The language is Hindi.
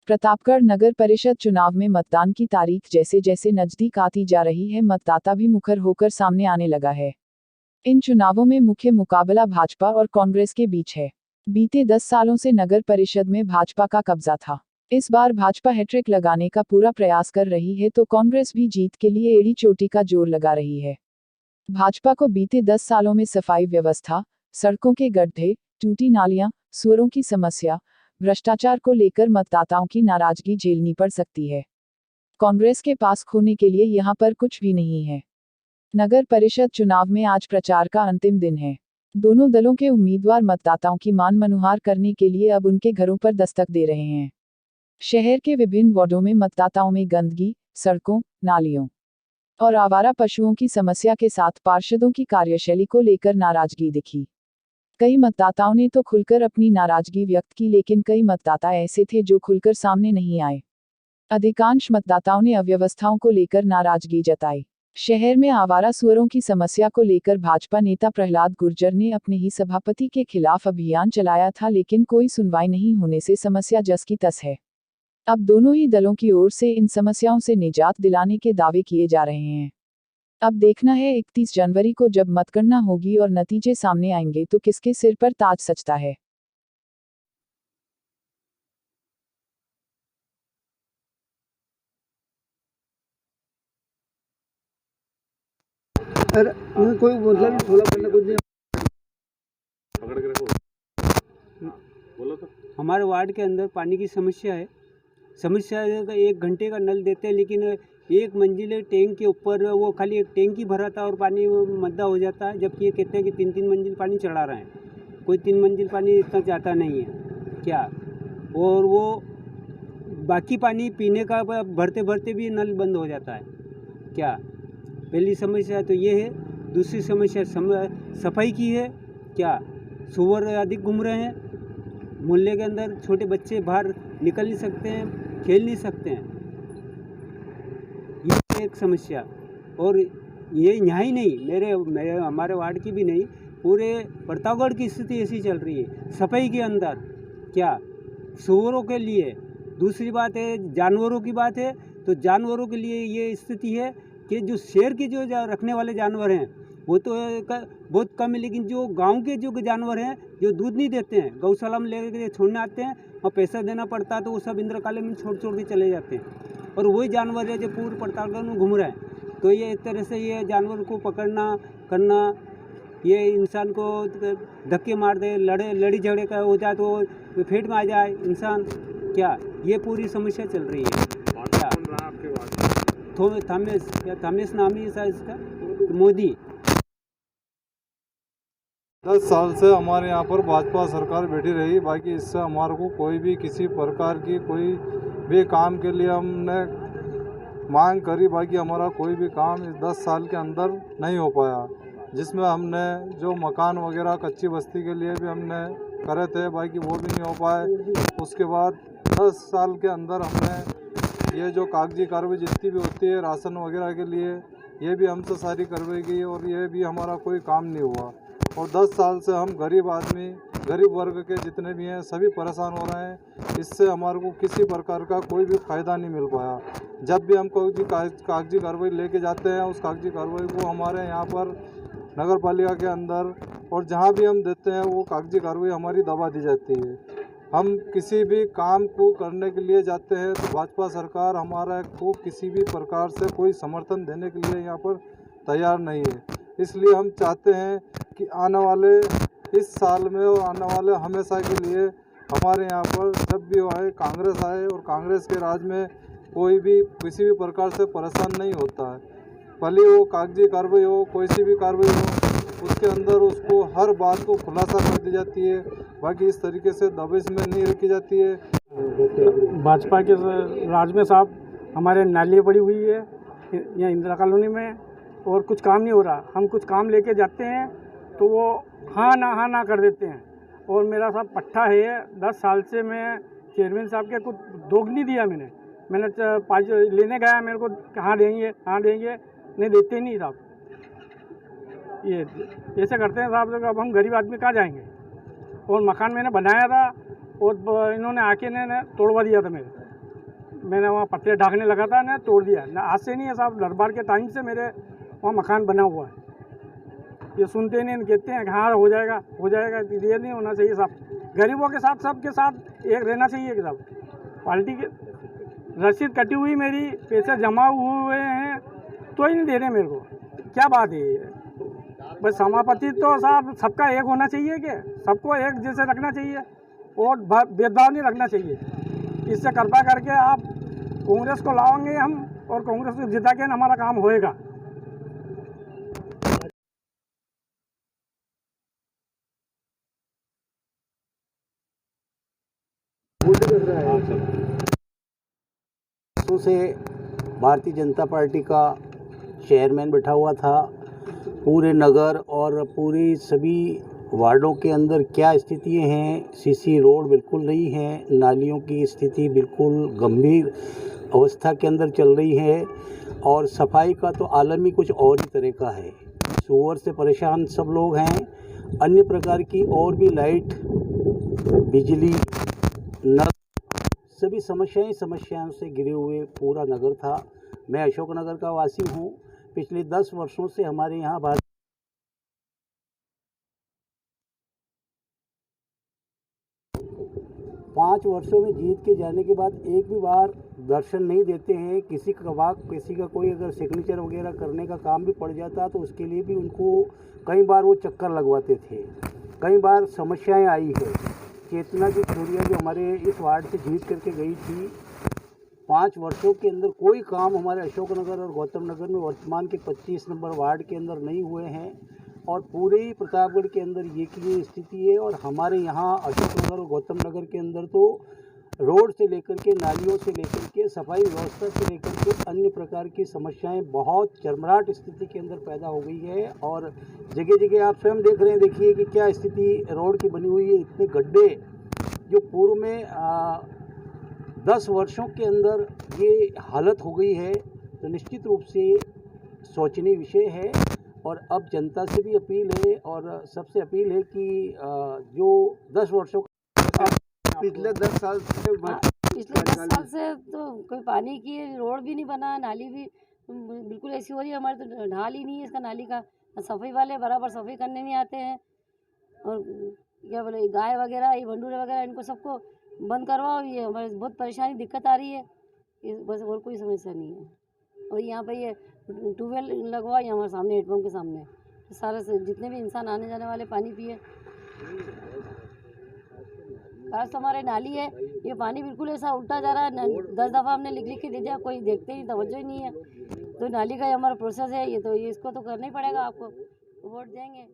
प्रतापगढ़ नगर परिषद चुनाव में मतदान की तारीख जैसे जैसे नजदीक आती जा रही है, मतदाता भी मुखर होकर सामने आने लगा है। इन चुनावों में मुख्य मुकाबला भाजपा और कांग्रेस के बीच है। बीते 10 सालों से नगर परिषद में भाजपा का कब्जा था। इस बार भाजपा हैट्रिक लगाने का पूरा प्रयास कर रही है तो कांग्रेस भी जीत के लिए एड़ी चोटी का जोर लगा रही है। भाजपा को बीते 10 सालों में सफाई व्यवस्था, सड़कों के गड्ढे, टूटी नालियां, सुअरों की समस्या, भ्रष्टाचार को लेकर मतदाताओं की नाराजगी झेलनी पड़ सकती है। कांग्रेस के पास खोने के लिए यहां पर कुछ भी नहीं है। नगर परिषद चुनाव में आज प्रचार का अंतिम दिन है। दोनों दलों के उम्मीदवार मतदाताओं की मान मनुहार करने के लिए अब उनके घरों पर दस्तक दे रहे हैं। शहर के विभिन्न वार्डों में मतदाताओं में गंदगी, सड़कों, नालियों और आवारा पशुओं की समस्या के साथ पार्षदों की कार्यशैली को लेकर नाराजगी दिखी। कई मतदाताओं ने तो खुलकर अपनी नाराजगी व्यक्त की, लेकिन कई मतदाता ऐसे थे जो खुलकर सामने नहीं आए। अधिकांश मतदाताओं ने अव्यवस्थाओं को लेकर नाराजगी जताई। शहर में आवारा सुअरों की समस्या को लेकर भाजपा नेता प्रहलाद गुर्जर ने अपने ही सभापति के खिलाफ अभियान चलाया था, लेकिन कोई सुनवाई नहीं होने से समस्या जस की तस है। अब दोनों ही दलों की ओर से इन समस्याओं से निजात दिलाने के दावे किए जा रहे हैं। अब देखना है 31 जनवरी को जब मतगणना होगी और नतीजे सामने आएंगे तो किसके सिर पर ताज सजता है। कोई मतलब थोड़ा करना कुछ नहीं पकड़ के रखो। बोलो तो। हमारे वार्ड के अंदर पानी की समस्या है। समस्या है कि 1 घंटे का नल देते हैं, लेकिन 1 मंजिले टैंक के ऊपर वो खाली एक टैंक ही भराता है और पानी मद्दा हो जाता है, जबकि ये कहते हैं कि 3-3 मंजिल पानी चढ़ा रहे हैं। कोई 3 मंजिल पानी इतना जाता नहीं है क्या। और वो बाकी पानी पीने का भरते भरते भी नल बंद हो जाता है क्या। पहली समस्या तो ये है। दूसरी समस्या सफाई की है क्या। सुअर अधिक घूम रहे हैं मोहल्ले के अंदर, छोटे बच्चे बाहर निकल नहीं सकते हैं, खेल नहीं सकते हैं, ये एक समस्या। और ये यहाँ ही नहीं, मेरे हमारे वार्ड की भी नहीं, पूरे प्रतापगढ़ की स्थिति ऐसी चल रही है सफाई के अंदर क्या, सुअरों के लिए। दूसरी बात है जानवरों की बात है, तो जानवरों के लिए ये स्थिति है कि जो शहर के जो रखने वाले जानवर हैं वो तो बहुत कम है, लेकिन जो गांव के जो जानवर हैं जो दूध नहीं देते हैं, गौशाला में लेकर छोड़ने आते हैं और पैसा देना पड़ता है, तो वो सब इंद्रकाले में छोड़ के चले जाते हैं। और वही जानवर है जो पूरे प्रतापगढ़ में घूम रहे हैं। तो ये एक तरह से ये जानवर को पकड़ना करना, ये इंसान को धक्के मार दे, लड़ी झगड़े का हो जाए तो फेट में आ जाए इंसान क्या, ये पूरी समस्या चल रही है क्या। थमेश नाम ही है इसका, मोदी। 10 साल से हमारे यहाँ पर भाजपा सरकार बैठी रही, बाकी इससे हमारे को कोई भी किसी प्रकार की कोई भी काम के लिए हमने मांग करी, बाकी हमारा कोई भी काम इस 10 साल के अंदर नहीं हो पाया। जिसमें हमने जो मकान वगैरह कच्ची बस्ती के लिए भी हमने करे थे, बाकी वो भी नहीं हो पाए। उसके बाद 10 साल के अंदर हमने ये जो कागजी कार्रवाई जितनी भी होती है राशन वगैरह के लिए, ये भी हमसे सारी करवाई गई और ये भी हमारा कोई काम नहीं हुआ। और 10 साल से हम गरीब आदमी, गरीब वर्ग के जितने भी हैं सभी परेशान हो रहे हैं। इससे हमारे को किसी प्रकार का कोई भी फ़ायदा नहीं मिल पाया। जब भी हम कागजी कार्रवाई लेके जाते हैं, उस कागजी कार्रवाई को हमारे यहाँ पर नगर पालिका के अंदर और जहाँ भी हम देते हैं वो कागजी कार्रवाई हमारी दबा दी जाती है। हम किसी भी काम को करने के लिए जाते हैं तो भाजपा सरकार हमारा को किसी भी प्रकार से कोई समर्थन देने के लिए यहाँ पर तैयार नहीं है। इसलिए हम चाहते हैं कि आने वाले इस साल में और आने वाले हमेशा के लिए हमारे यहाँ पर जब भी आए कांग्रेस आए और कांग्रेस के राज में कोई भी किसी भी प्रकार से परेशान नहीं होता है। भले वो कागजी कार्रवाई हो, कोई सी भी कार्रवाई हो, उसके अंदर उसको हर बात को खुलासा कर दी जाती है, बाकी इस तरीके से दबिश में नहीं रखी जाती है। भाजपा के राज में साहब हमारे नाली पड़ी हुई है यहाँ इंदिरा कॉलोनी में और कुछ काम नहीं हो रहा। हम कुछ काम लेके जाते हैं तो वो हाँ ना कर देते हैं। और मेरा साहब पट्टा है 10 साल से, मैं चेयरमैन साहब के कुछ दोग नहीं दिया। मैंने 5 लेने गया, मेरे को हाँ देंगे नहीं देते नहीं साहब। ये ऐसे करते हैं साहब। अब हम गरीब आदमी कहाँ जाएंगे। और मकान मैंने बनाया था और इन्होंने आके ने तोड़वा दिया था मेरे। मैंने वहाँ पत्ते ढाकने लगा था ना, तोड़ दिया ना। आज से नहीं है साहब, दरबार के टाइम से मेरे वहाँ मकान बना हुआ है। ये सुनते नहीं, कहते हैं हाँ हो जाएगा हो जाएगा, ये नहीं होना चाहिए साहब। गरीबों के साथ सबके साथ एक रहना चाहिए कि साहब। पार्टी के रसीद कटी हुई, मेरी पैसे जमा हुए हैं तो ही नहीं दे रहे मेरे को, क्या बात है ये? बस सभापति तो साहब सबका एक होना चाहिए कि सबको एक जैसे रखना चाहिए और भेदभाव नहीं रखना चाहिए। इससे कृपा करके आप कांग्रेस को लाओगे हम, और कांग्रेस को जिता के हमारा काम होएगा। वर्षों से भारतीय जनता पार्टी का चेयरमैन बैठा हुआ था। पूरे नगर और पूरी सभी वार्डों के अंदर क्या स्थितियाँ हैं, सीसी रोड बिल्कुल नहीं है, नालियों की स्थिति बिल्कुल गंभीर अवस्था के अंदर चल रही है, और सफाई का तो आलम ही कुछ और ही तरह का है। सुअर से परेशान सब लोग हैं। अन्य प्रकार की और भी लाइट, बिजली, नल, सभी समस्याओं से घिरे हुए पूरा नगर था। मैं अशोकनगर का वासी हूँ। पिछले 10 वर्षों से हमारे यहाँ 5 वर्षों में जीत के जाने के बाद एक भी बार दर्शन नहीं देते हैं। किसी का कोई अगर सिग्नेचर वगैरह करने का काम भी पड़ जाता तो उसके लिए भी उनको कई बार वो चक्कर लगवाते थे। कई बार समस्याएं आई है। चेतना की चोरियाँ जो हमारे इस वार्ड से जीत करके गई थी, 5 वर्षों के अंदर कोई काम हमारे अशोकनगर और गौतम नगर में वर्तमान के 25 नंबर वार्ड के अंदर नहीं हुए हैं, और पूरे ही प्रतापगढ़ के अंदर ये स्थिति है। और हमारे यहाँ अशोकनगर और गौतम नगर के अंदर तो रोड से लेकर के, नालियों से लेकर के, सफाई व्यवस्था से लेकर के अन्य प्रकार की समस्याएं बहुत चरमराट स्थिति के अंदर पैदा हो गई है। और जगह जगह आप स्वयं देख रहे हैं, देखिए कि क्या स्थिति रोड की बनी हुई है। इतने गड्ढे जो पूर्व में 10 वर्षों के अंदर ये हालत हो गई है, तो निश्चित रूप से सोचनीय विषय है। और अब जनता से भी अपील है, और सबसे अपील है कि जो 10 वर्षों पिछले 10 साल से तो कोई पानी की रोड भी नहीं बना, नाली भी बिल्कुल ऐसी हो रही है। हमारे तो ढाल ही नहीं है इसका नाली का। सफाई वाले बराबर सफाई करने नहीं आते हैं, और क्या बोले गाय वगैरह, ये भंडूरे वगैरह, इनको सबको बंद करवाओ। ये हमारे बहुत परेशानी दिक्कत आ रही है, बस और कोई समस्या नहीं है। और यहाँ पे ये ट्यूबवेल लगवाओ, ये हमारे सामने हेडपम्प के सामने, सारे से जितने भी इंसान आने जाने वाले पानी पिए। खास हमारे नाली है, ये पानी बिल्कुल ऐसा उल्टा जा रहा है। 10 दफ़ा हमने लिख के दे दिया, कोई देखते ही तवज्जो ही नहीं है। तो नाली का हमारा प्रोसेस है ये, तो ये इसको तो करना ही पड़ेगा। आपको वोट देंगे।